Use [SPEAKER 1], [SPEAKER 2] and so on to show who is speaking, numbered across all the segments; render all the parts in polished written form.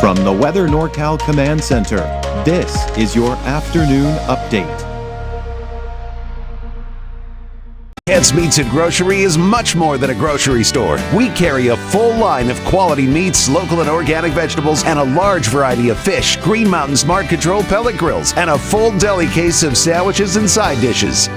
[SPEAKER 1] From the Weather NorCal Command Center, this is your afternoon update.
[SPEAKER 2] Ants Meats and Grocery is much more than a grocery store. We carry a full line of quality meats, local and organic vegetables, and a large variety of fish, Green Mountain Smart Control pellet grills, and a full deli case of sandwiches and side dishes.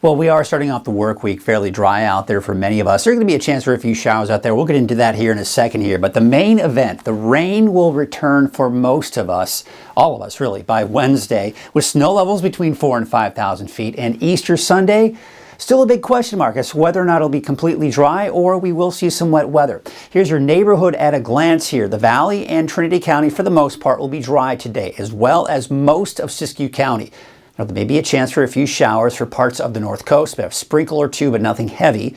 [SPEAKER 3] Well, we are starting off the work week fairly dry out there for many of us. There's going to be a chance for a few showers out there. We'll get into that here in a second here. But the main event, the rain will return for most of us, all of us really, by Wednesday, with snow levels between 4,000 and 5,000 feet. And Easter Sunday, still a big question mark as to whether or not it'll be completely dry or we will see some wet weather. Here's your neighborhood at a glance here. The Valley and Trinity County, for the most part, will be dry today, as well as most of Siskiyou County. Now, there may be a chance for a few showers for parts of the North Coast, but a sprinkle or two, but nothing heavy.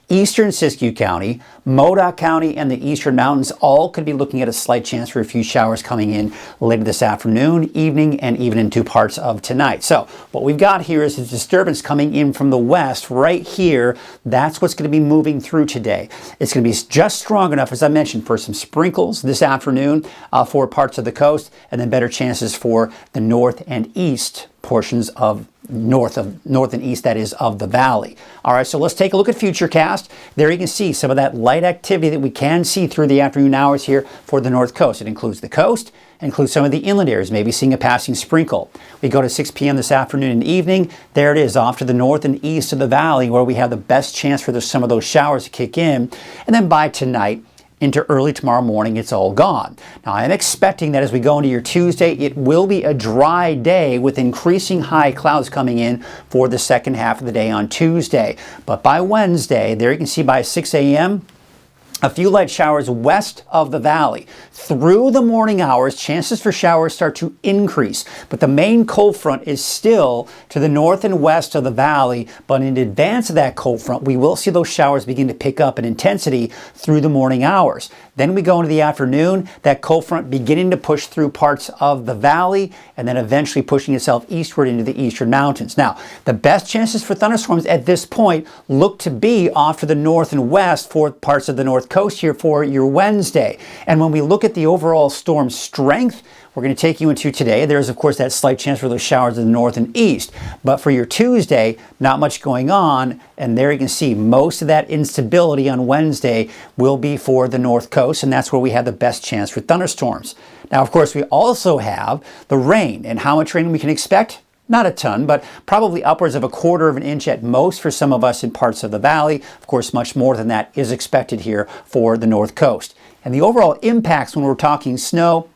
[SPEAKER 3] Eastern Siskiyou County, Modoc County, and the Eastern Mountains all could be looking at a slight chance for a few showers coming in later this afternoon, evening, and even into parts of tonight. So what we've got here is a disturbance coming in from the west right here. That's what's going to be moving through today. It's going to be just strong enough, as I mentioned, for some sprinkles this afternoon for parts of the coast, and then better chances for the north and east portions of north and east, that is, of the valley. All right, so let's take a look at Futurecast. There you can see some of that light activity that we can see through the afternoon hours here for the north coast. It includes the coast, it includes some of the inland areas, maybe seeing a passing sprinkle. We go to 6 p.m. this afternoon and evening. There it is, off to the north and east of the valley, where we have the best chance for some of those showers to kick in. And then by tonight, into early tomorrow morning, it's all gone. Now, I'm expecting that as we go into your Tuesday, it will be a dry day with increasing high clouds coming in for the second half of the day on Tuesday. But by Wednesday, there you can see by 6 a.m., a few light showers west of the valley. Through the morning hours, chances for showers start to increase. But the main cold front is still to the north and west of the valley. But in advance of that cold front, we will see those showers begin to pick up in intensity through the morning hours. Then we go into the afternoon, that cold front beginning to push through parts of the valley and then eventually pushing itself eastward into the eastern mountains. Now, the best chances for thunderstorms at this point look to be off to the north and west for parts of the north coast here for your Wednesday. And when we look at the overall storm strength, we're going to take you into today. There's, of course, that slight chance for those showers in the north and east. But for your Tuesday, not much going on. And there you can see most of that instability on Wednesday will be for the north coast. And that's where we have the best chance for thunderstorms. Now, of course, we also have the rain. And how much rain we can expect? Not a ton, but probably upwards of 1/4 of an inch at most for some of us in parts of the valley. Of course, much more than that is expected here for the north coast. And the overall impacts when we're talking snow,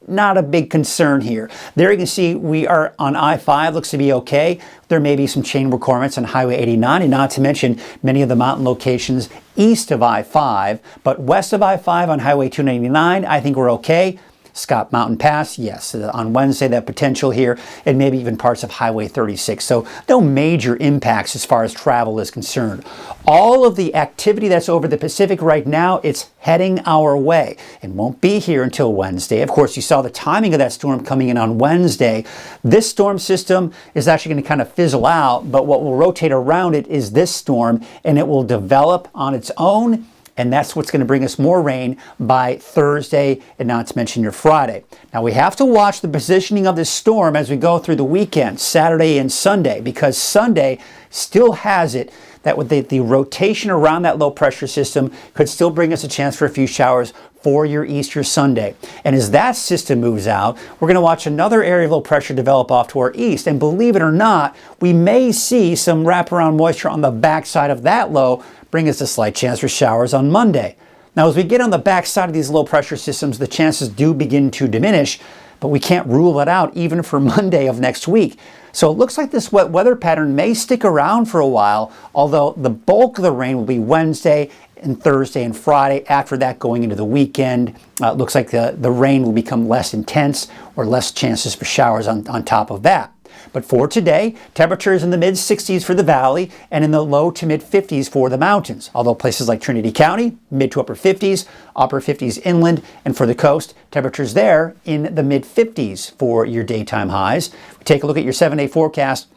[SPEAKER 3] not a big concern here. There you can see we are on I-5, looks to be okay. There may be some chain requirements on Highway 89, and not to mention many of the mountain locations east of I-5, but west of I-5 on Highway 299, I think we're okay. Scott Mountain Pass, yes, on Wednesday, that potential here, and maybe even parts of Highway 36. So no major impacts as far as travel is concerned. All of the activity that's over the Pacific right now, it's heading our way and won't be here until Wednesday. Of course, you saw the timing of that storm coming in on Wednesday. This storm system is actually going to kind of fizzle out, but what will rotate around it is this storm, and it will develop on its own. And that's what's going to bring us more rain by Thursday, and not to mention your Friday. Now, we have to watch the positioning of this storm as we go through the weekend, Saturday and Sunday, because Sunday still has it that with the rotation around that low pressure system could still bring us a chance for a few showers for your Easter Sunday. And as that system moves out, we're going to watch another area of low pressure develop off to our east. And believe it or not, we may see some wraparound moisture on the backside of that low, bring us a slight chance for showers on Monday. Now, as we get on the backside of these low pressure systems, the chances do begin to diminish, but we can't rule it out even for Monday of next week. So it looks like this wet weather pattern may stick around for a while, although the bulk of the rain will be Wednesday and Thursday and Friday. After that, going into the weekend, it looks like the rain will become less intense or less chances for showers on top of that. But for today, temperatures in the mid-60s for the valley and in the low to mid-50s for the mountains. Although places like Trinity County, mid to upper 50s, upper 50s inland, and for the coast, temperatures there in the mid-50s for your daytime highs. Take a look at your 7-day forecast.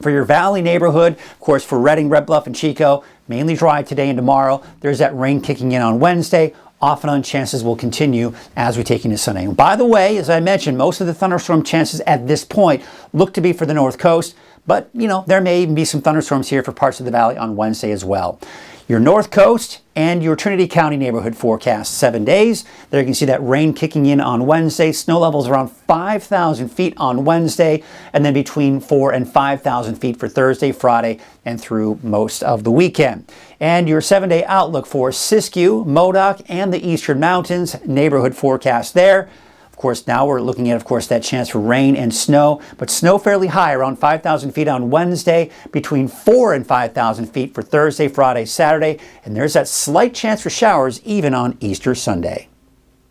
[SPEAKER 3] For your valley neighborhood, of course, for Redding, Red Bluff, and Chico, mainly dry today and tomorrow. There's that rain kicking in on Wednesday. off and on chances will continue as we take into Sunday. And by the way, as I mentioned, most of the thunderstorm chances at this point look to be for the north coast, but there may even be some thunderstorms here for parts of the valley on Wednesday as well. Your north coast and your Trinity County neighborhood forecast 7 days. There you can see that rain kicking in on Wednesday. Snow levels around 5,000 feet on Wednesday, and then between 4,000 and 5,000 feet for Thursday, Friday, and through most of the weekend. And your 7-day outlook for Siskiyou, Modoc, and the Eastern Mountains, neighborhood forecast there. Of course, now we're looking at, that chance for rain and snow, but snow fairly high, around 5,000 feet on Wednesday, between 4,000 and 5,000 feet for Thursday, Friday, Saturday, and there's that slight chance for showers even on Easter Sunday.